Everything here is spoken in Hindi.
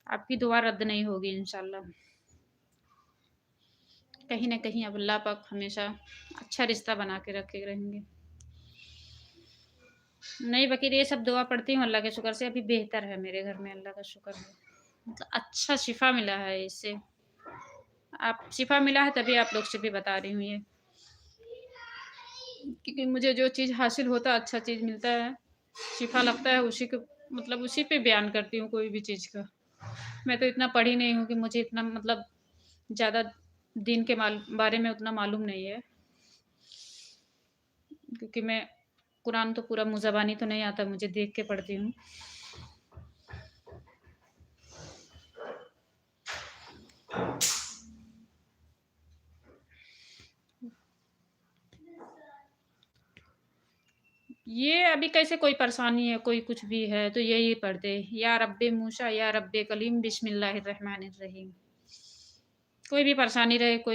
आपकी दुआ रद्द नहीं होगी इंशाल्लाह। कहीं न कहीं अब अल्लाह पाक हमेशा अच्छा रिश्ता बना के रखे रहेंगे। नहीं बल्कि ये सब दुआ पढ़ती हूँ अल्लाह के शुक्र से अभी बेहतर है मेरे घर में अल्लाह का शुक्र है। मतलब अच्छा शिफ़ा मिला है इससे। आप शिफ़ा मिला है तभी आप लोग से भी बता रही हूँ ये। क्योंकि मुझे जो चीज़ हासिल होता है अच्छा चीज़ मिलता है, शिफ़ा लगता है उसी को मतलब उसी पे बयान करती हूँ कोई भी चीज़ का। मैं तो इतना पढ़ी नहीं हूँ कि मुझे इतना मतलब ज़्यादा दीन के बारे में उतना मालूम नहीं है। क्योंकि मैं कुरान तो पूरा मुँह ज़बानी तो नहीं आता मुझे देख के पढ़ती हूँ। ये अभी कैसे कोई परेशानी है, कोई कुछ भी है तो यही पढ़ते या रब्बे मूसा या रब्बे कलीम बिस्मिल्लाहिर रहमानिर रहीम। कोई भी परेशानी रहे कोई